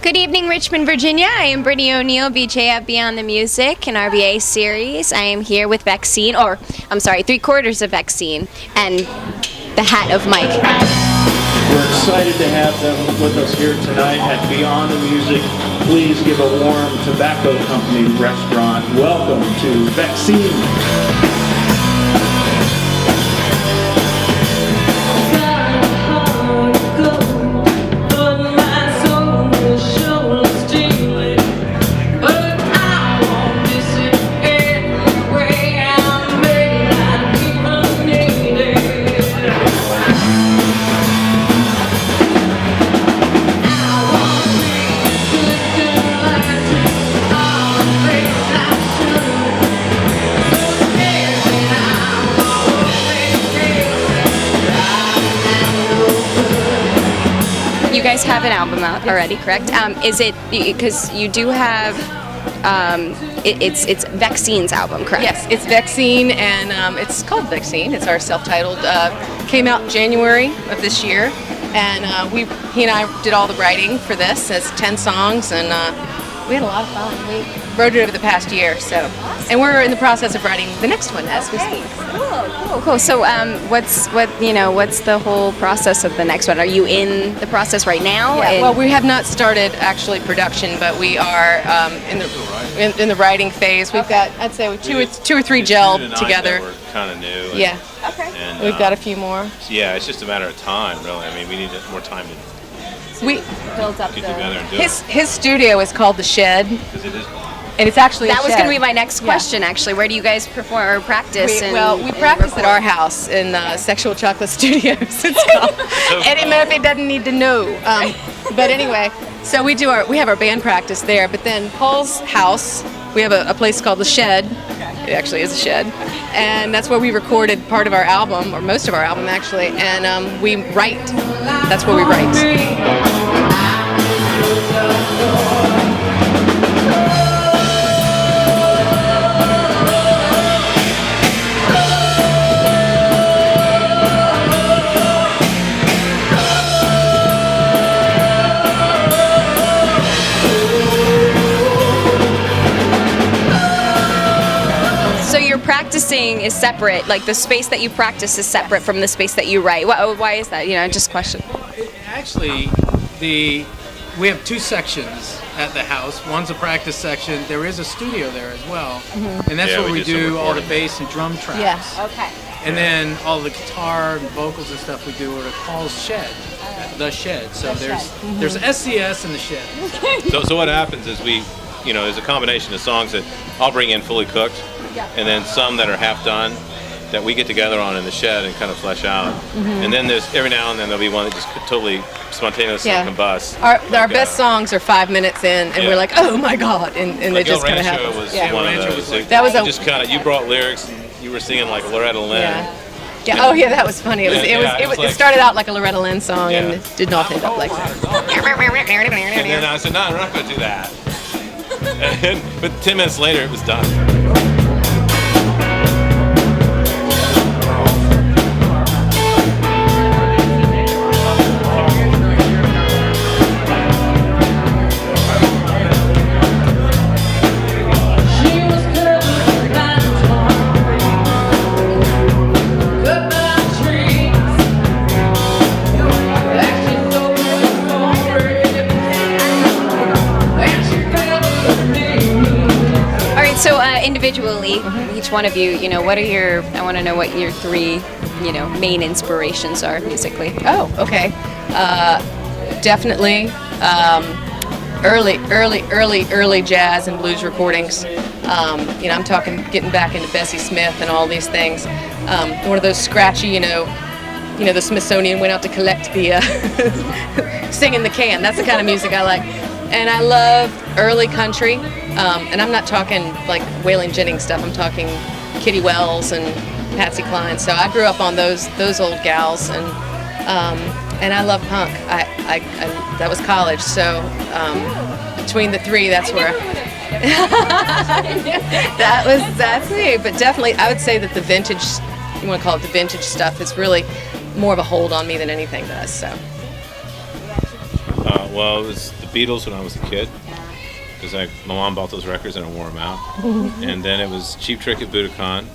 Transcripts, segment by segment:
Good evening, Richmond, Virginia. I am Brittany O'Neill, VJ at Beyond the Music, an RVA series. I am here with Vexine, or I'm sorry, 3/4 of Vexine, and the hat of Mike. We're excited to have them with us here tonight at Beyond the Music. Please give a warm tobacco company restaurant welcome to Vexine. You guys have an album out already, correct? Is it because you do have? It's Vexine's album, correct? Yes, it's Vexine, and it's called Vexine. It's our self-titled. Came out in January of this year, and he and I did all the writing for this. It's 10 songs, and we had a lot of fun. We wrote it over the past year, so, and we're in the process of writing the next one as we speak. Cool. So, what's the whole process of the next one? Are you in the process right now? Yeah, well, we have not started actually production, but we are in the writing phase. We've got, I'd say, two or three gelled together. We're kind of new. Yeah. Okay. And We've got a few more. yeah, it's just a matter of time, really. I mean, we need more time to Builds up get together and do his studio is called The Shed, because it is. and it's actually That a was shed. going to be my next question, actually. Where do you guys perform or practice? We practice at our house in Sexual Chocolate Studios. It's called. Eddie Murphy doesn't need to know. But anyway, so we have our band practice there. But then Paul's house, we have a place called The Shed. It actually is a shed, and that's where we recorded part of our album, or most of our album actually. And we write. That's where we write. So your practicing is separate, like the space that you practice is separate from the space that you write. Why is that? Just question. Actually, we have two sections at the house. One's a practice section. There is a studio there as well, and that's where we do all the bass and drum tracks. Yes. Okay. And then all the guitar and vocals and stuff we do are at Paul's Shed, The Shed. So there's SCS in the Shed. So what happens is there's a combination of songs that I'll bring in fully cooked, and then some that are half done that we get together on in the shed and kind of flesh out. And then there's every now and then there'll be one that just totally spontaneously combusts. Our best songs are 5 minutes in, and we're like, oh my god, and they Like just El kind of Rancho happen. was El one of Rancho those. was like- That was a- just kind of, you brought lyrics and you were singing like Loretta Lynn. Yeah. Oh yeah, that was funny. It started out like a Loretta Lynn song, and Yeah. it did not end up like that. And then I said, no, we're not going to do that. But 10 minutes later, it was done. So individually, each one of you, what are I want to know what your three, main inspirations are musically. Oh, okay. Definitely early jazz and blues recordings. I'm talking getting back into Bessie Smith and all these things. One of those scratchy, the Smithsonian went out to collect the sing in the can. That's the kind of music I like. And I love early country. And I'm not talking like Waylon Jennings stuff. I'm talking Kitty Wells and Patsy Cline. So I grew up on those old gals, and I love punk. I that was college. So between the three, that's where that's me. But definitely, I would say that the vintage, you want to call it the vintage stuff, is really more of a hold on me than anything does. So. Well, it was the Beatles when I was a kid, because my mom bought those records and I wore them out. And then it was Cheap Trick at Budokan,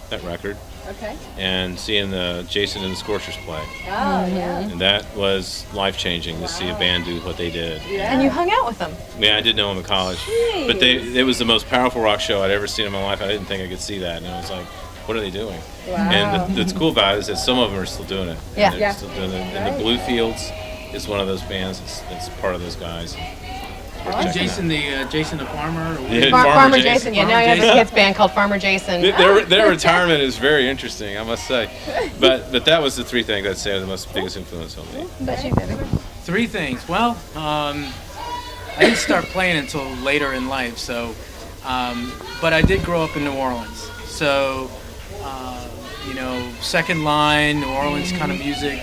that record. Okay. And seeing the Jason and the Scorchers play. Oh, yeah. And that was life-changing to see a band do what they did. And you hung out with them. Yeah, I did know them in college. But it was the most powerful rock show I'd ever seen in my life. I didn't think I could see that. And I was like, what are they doing? Wow. And what's cool about it is that some of them are still doing it. Yeah. They're still doing it. And the Bluefields is one of those bands that's part of those guys. Jason the farmer. Yeah, Farmer Jason. Yeah, now you have a Jason. kids band called Farmer Jason. Their retirement is very interesting, I must say. But that was the three things I'd say are the biggest influence on me. Three things. Well, I didn't start playing until later in life, so but I did grow up in New Orleans. So second line, New Orleans kind of music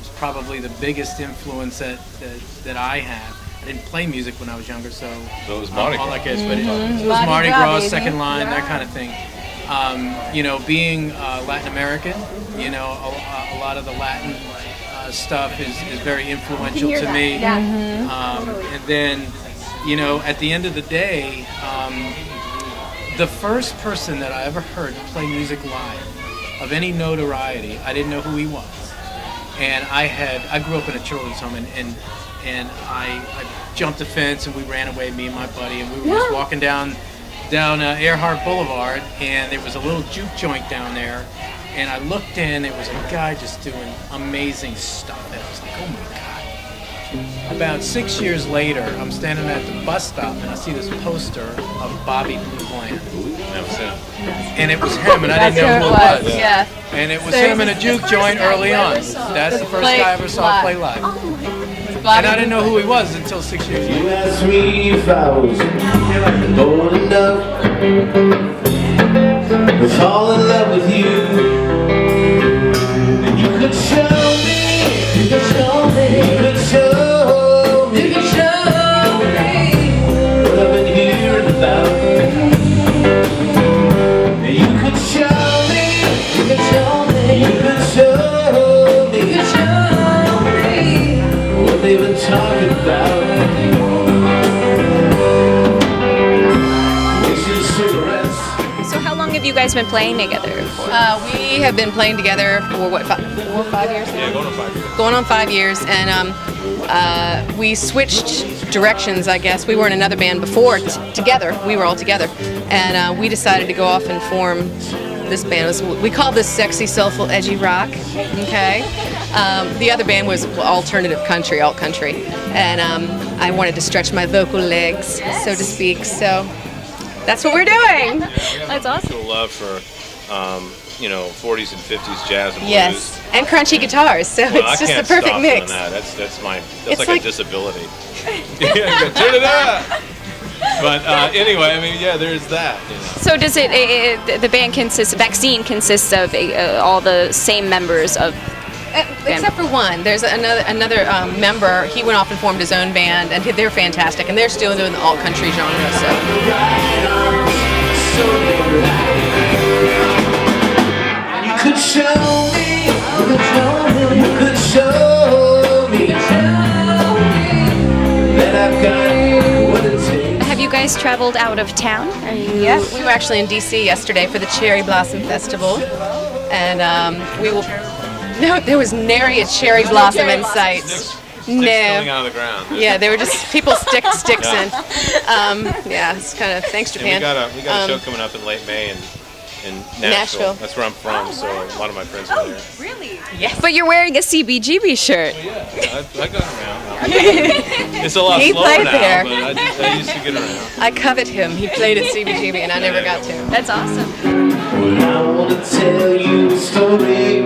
is probably the biggest influence that I have. I didn't play music when I was younger, so it was Mardi Gras. All I guess, but it was Mardi Gras, second line, that kind of thing. Being Latin American, a lot of the Latin stuff is very influential to me. Yeah. And then, at the end of the day, the first person that I ever heard play music live of any notoriety, I didn't know who he was. And I grew up in a children's home, and I jumped a fence and we ran away, me and my buddy, and we were just walking down Earhart Boulevard, and there was a little juke joint down there, and I looked in, it was a guy just doing amazing stuff, and I was like, oh my God. About 6 years later, I'm standing at the bus stop and I see this poster of Bobby Blue Bland. That was him. And it was him, and I didn't know who it was. Yeah. And it was him in a juke joint early on. That's the first guy I ever saw play live. And I didn't know who he was until 6 years later. You asked me if I was bold enough to fall in love with you, and you could show me, you could show me, you could show me, you could show me what I've been hearing about. And you could show me, you could show me, you could show me, you could show me what they've been talking about. So how long have you guys been playing together for? We have been playing together for 4 or 5 years now? Yeah, going on 5 years. Going on 5 years, and we switched directions, I guess. We were in another band before together. We were all together, and we decided to go off and form this band. We called this sexy, soulful, edgy rock. Okay. The other band was alternative country, alt country, and I wanted to stretch my vocal legs, so to speak. So that's what we're doing. That's awesome. Mutual love for 40s and 50s jazz and blues. Yes, and crunchy guitars. So Well, it's I just can't the perfect stop mix. doing that. That's It's like like- a disability. Turn it up. But anyway, I mean, yeah, there's that. So does the band Vexine consists of all the same members of? Except for one. There's another member. He went off and formed his own band, and they're fantastic, and they're still doing the alt country genre. So. You could show me, you could show me, you could show me that I've got what it takes. Have you guys traveled out of town? Yes, we were actually in D.C. yesterday for the Cherry Blossom Festival, and we will. No, there was nary a cherry blossom in sight. Sticks coming No. out of the ground. Yeah, they were just people stick sticks in. Yeah, it's kind of thanks And Japan. we got a show coming up in late May in Nashville. Nashville. That's where I'm from, so a lot of my friends are there. Really? Yes. But you're wearing a CBGB shirt. Yeah, I got around. It's a lot He slower played now, there. but I used to get around. I covet him. He played at CBGB, and I never got to. That's awesome. Well, I want to tell you a story,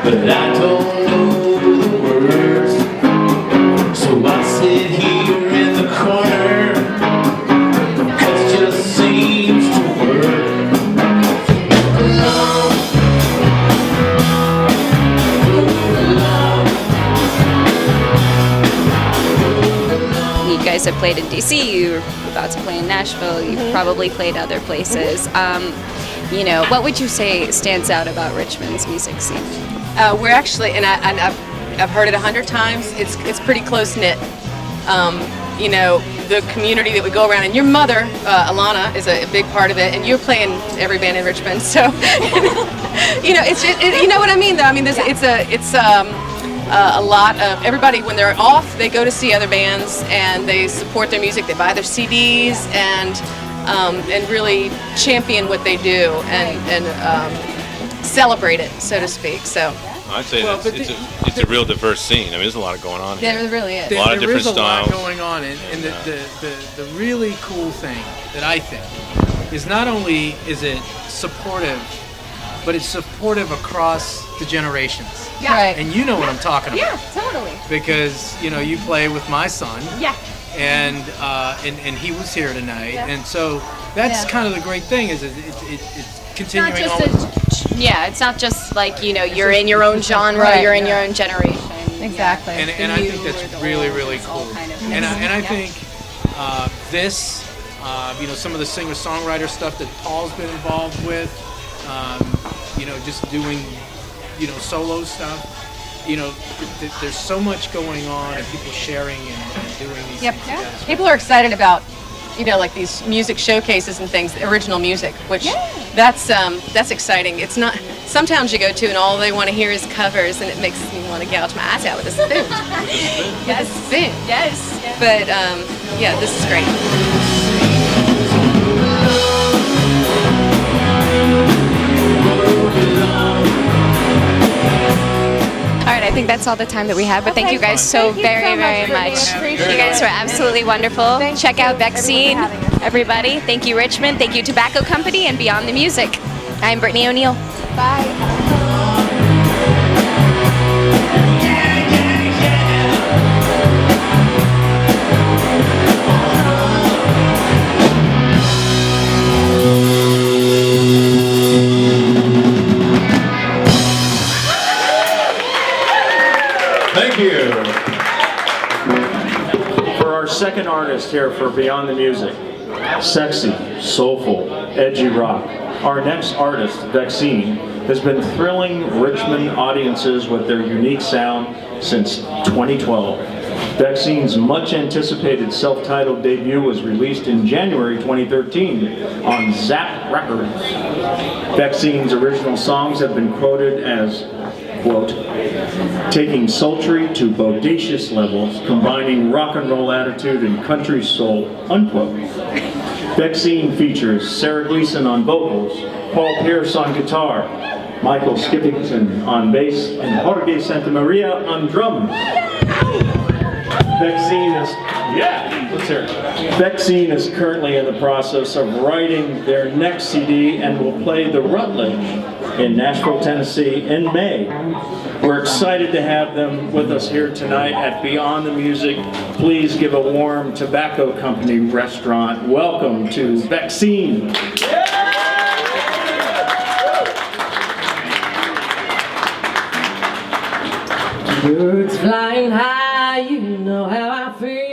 but I don't know the words. So I sit here in the corner, 'cause it just seems to work. You guys have played in DC. You're about to play in Nashville. You've probably played other places. What would you say stands out about Richmond's music scene? We're actually, and I've heard it 100 times. It's pretty close knit. you know, the community that we go around. And your mother, Alana, is a big part of it, and you're playing every band in Richmond. So, you know, it's you know what I mean, though. I mean, it's a lot of everybody when they're off, they go to see other bands and they support their music. They buy their CDs and really champion what they do and celebrate it, so to speak. So. I'd say it's a real diverse scene. I mean, there's a lot going on here. There really is. A lot of different There is a lot styles. going on, and the really cool thing that I think is not only is it supportive, but it's supportive across the generations. Yeah. Right. And you know what I'm talking about. Yeah, totally. Because, you know, you play with my son. Yeah. And he was here tonight. Yeah. And so that's kind of the great thing is it's continuing Not on. just it's not just like, you know, you're in your own genre, Right, you're in your own generation. Exactly. And I think that's really, really cool. And I think this, you know, some of the singer-songwriter stuff that Paul's been involved with, you know, just doing, you know, solo stuff. You know, there's so much going on and people sharing and doing these things together. People are excited about, you know, like these music showcases and things, original music, which that's exciting. It's not, some towns you go to and all they want to hear is covers and it makes me want to gouge my eyes out with a spoon. Yes, spoon. Yes. But yeah, this is great. All right, I think that's all the time that we have, but thank you guys so very, very much. You guys were absolutely wonderful. Check out Vexine, everybody. Thank you, Richmond. Thank you, Tobacco Company, and Beyond the Music. I'm Brittany O'Neill. Bye. Thank you. For our second artist here for Beyond the Music, sexy, soulful, edgy rock, our next artist, Vexine, has been thrilling Richmond audiences with their unique sound since 2012. Vexcine's much anticipated self-titled debut was released in January 2013 on Zap Records. Vexcine's original songs have been quoted as, quote, taking sultry to bodacious levels, combining rock and roll attitude and country soul, unquote. Vexine features Sarah Gleason on vocals, Paul Pierce on guitar, Michael Skippington on bass, and Jorge Santamaria on drums. Vexine is, let's hear it. Vexine is currently in the process of writing their next CD and will play the Rutledge in Nashville, Tennessee in May. We're excited to have them with us here tonight at Beyond the Music. Please give a warm Tobacco Company restaurant welcome to Vexine. Birds flying high, you know how I feel.